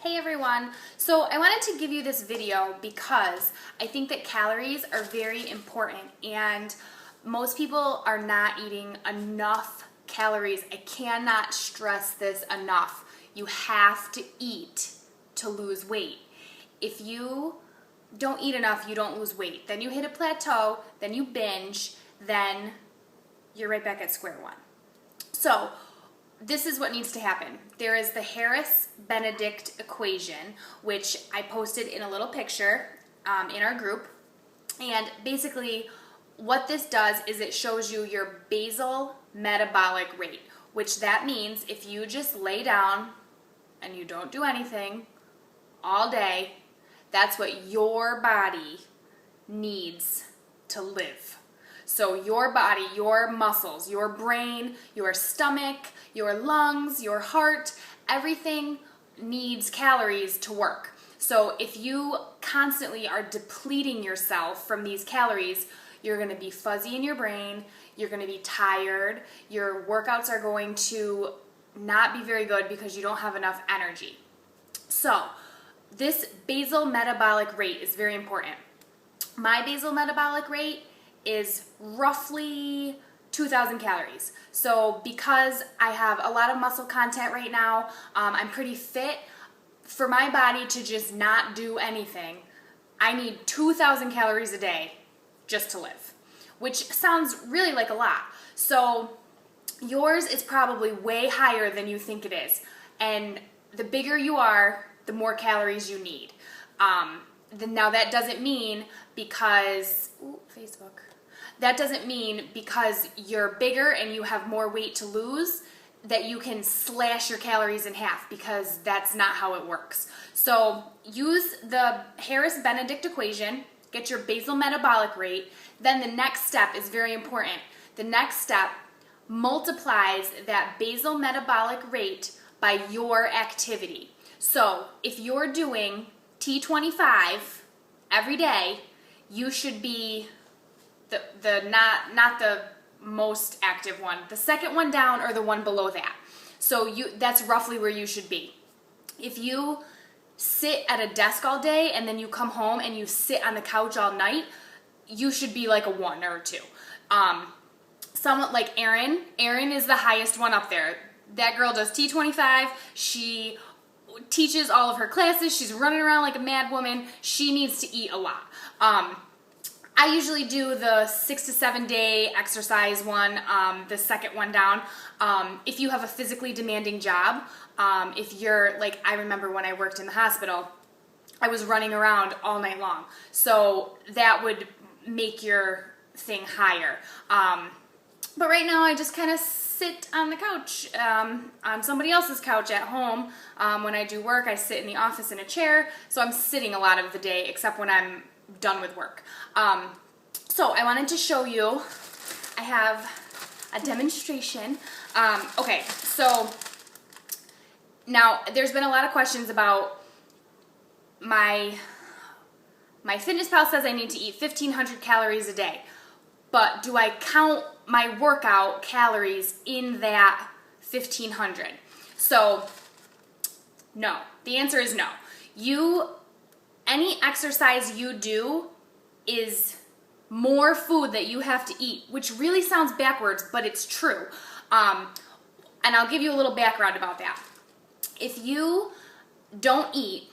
Hey everyone, so I wanted to give you this video because I think that calories are very important and most people are not eating enough calories. I cannot stress this enough. You have to eat to lose weight. If you don't eat enough, you don't lose weight. Then you hit a plateau, then you binge, then you're right back at square one. So this is what needs to happen. There is the Harris-Benedict equation, which I posted in a little picture in our group. And basically what this does is it shows you your basal metabolic rate, which that means if you just lay down and you don't do anything all day, that's what your body needs to live. So your body, your muscles, your brain, your stomach, your lungs, your heart, everything needs calories to work. So if you constantly are depleting yourself from these calories, you're going to be fuzzy in your brain, you're going to be tired, your workouts are going to not be very good because you don't have enough energy. So this basal metabolic rate is very important. My basal metabolic rate is roughly 2,000 calories. So because I have a lot of muscle content right now, I'm pretty fit. For my body to just not do anything, I need 2,000 calories a day just to live, which sounds really like a lot. So yours is probably way higher than you think it is. And the bigger you are, the more calories you need. Now that doesn't mean because, Facebook. That doesn't mean because you're bigger and you have more weight to lose that you can slash your calories in half, because that's not how it works. So use the Harris-Benedict equation, get your basal metabolic rate. Then the next step is very important. The next step multiplies that basal metabolic rate by your activity. So if you're doing T25 every day, you should be not the most active one, the second one down or the one below that. So that's roughly where you should be. If you sit at a desk all day and then you come home and you sit on the couch all night, you should be like a 1 or a 2. Someone like Erin is the highest one up there. That girl does T25. She teaches all of her classes. She's running around like a mad woman. She needs to eat a lot. I usually do the 6 to 7 day exercise one, the second one down. If you have a physically demanding job, if you're like, I remember when I worked in the hospital, I was running around all night long. So that would make your thing higher. But right now I just kind of sit on the couch, on somebody else's couch at home. When I do work, I sit in the office in a chair. So I'm sitting a lot of the day, except when I'm done with work. So I wanted to show you, I have a demonstration. Okay, so now there's been a lot of questions about my FitnessPal says I need to eat 1,500 calories a day, but do I count my workout calories in that 1,500? So no, the answer is no. Any exercise you do is more food that you have to eat, which really sounds backwards, but it's true. And I'll give you a little background about that. If you don't eat,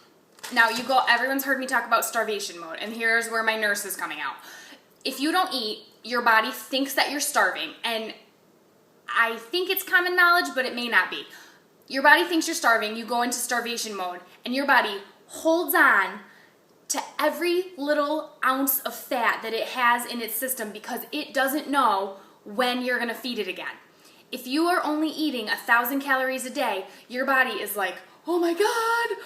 now everyone's heard me talk about starvation mode, and here's where my nurse is coming out. If you don't eat, your body thinks that you're starving, and I think it's common knowledge, but it may not be. Your body thinks you're starving, you go into starvation mode, and your body holds on to every little ounce of fat that it has in its system because it doesn't know when you're gonna feed it again. If you are only eating 1,000 calories a day, your body is like, oh my God,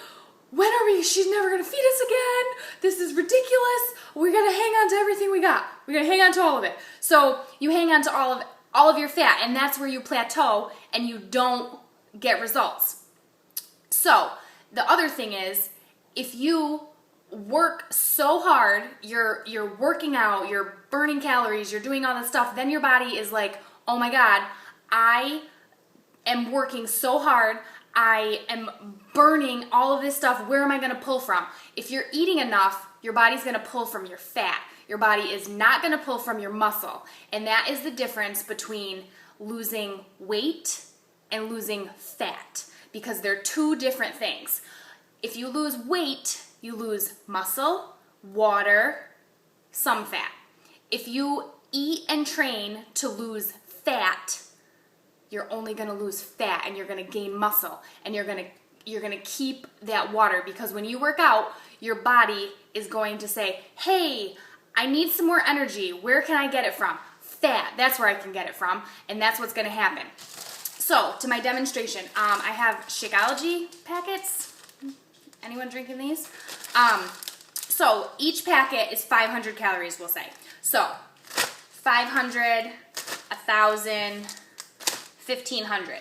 she's never gonna feed us again. This is ridiculous. We're gonna hang on to everything we got. We're gonna hang on to all of it. So you hang on to all of your fat, and that's where you plateau and you don't get results. So the other thing is, if you work so hard, you're working out, you're burning calories, you're doing all this stuff, then your body is like, oh my God, I am working so hard, I am burning all of this stuff. Where am I going to pull from? If you're eating enough, your body's going to pull from your fat. Your body is not going to pull from your muscle. And that is the difference between losing weight and losing fat, because they're two different things. If you lose weight, you lose muscle, water, some fat. If you eat and train to lose fat, you're only going to lose fat and you're going to gain muscle, and you're going to keep that water, because when you work out, your body is going to say, hey, I need some more energy. Where can I get it from? Fat. That's where I can get it from, and that's what's going to happen. So, to my demonstration, I have Shakeology packets. Anyone drinking these? So, each packet is 500 calories, we'll say. So, 500, 1,000, 1,500.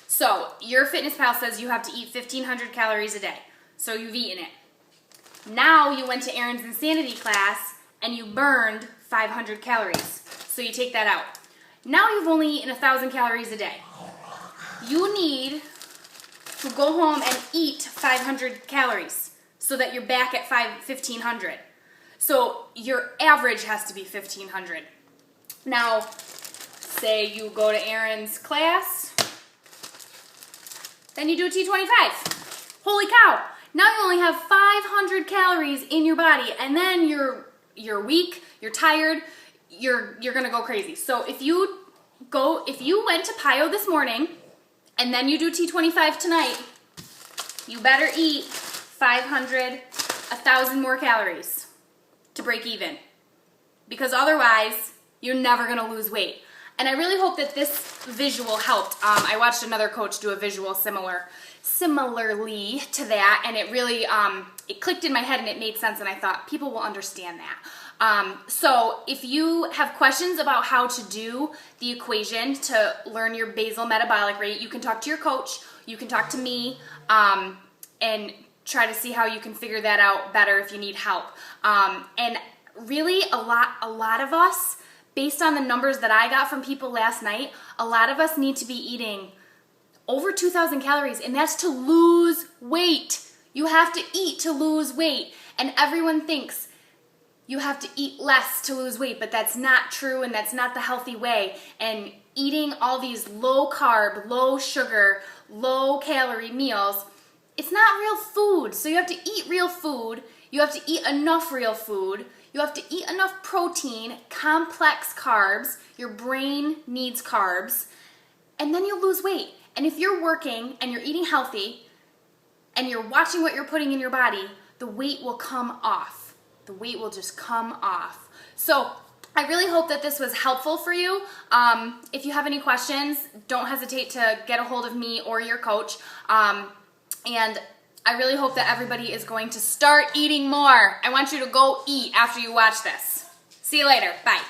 So, your FitnessPal says you have to eat 1,500 calories a day. So, you've eaten it. Now, you went to Erin's Insanity class and you burned 500 calories. So, you take that out. Now, you've only eaten 1,000 calories a day. You need to go home and eat 500 calories so that you're back at 1,500. So your average has to be 1,500. Now, say you go to Erin's class, then you do a T25. Holy cow! Now you only have 500 calories in your body, and then you're weak, you're tired, you're gonna go crazy. So if you went to PiYo this morning and then you do T25 tonight, you better eat 500, 1,000 more calories to break even, because otherwise you're never going to lose weight. And I really hope that this visual helped. I watched another coach do a visual similarly to that, and it really it clicked in my head and it made sense, and I thought people will understand that. So if you have questions about how to do the equation to learn your basal metabolic rate, you can talk to your coach, you can talk to me, and try to see how you can figure that out better if you need help. And really a lot of us, based on the numbers that I got from people last night, a lot of us need to be eating over 2,000 calories, and that's to lose weight. You have to eat to lose weight, and everyone thinks you have to eat less to lose weight, but that's not true, and that's not the healthy way. And eating all these low carb, low sugar, low calorie meals, it's not real food. So you have to eat real food. You have to eat enough real food. You have to eat enough protein, complex carbs. Your brain needs carbs. And then you'll lose weight. And if you're working and you're eating healthy and you're watching what you're putting in your body, the weight will come off. The weight will just come off. So I really hope that this was helpful for you. If you have any questions, don't hesitate to get a hold of me or your coach. And I really hope that everybody is going to start eating more. I want you to go eat after you watch this. See you later. Bye.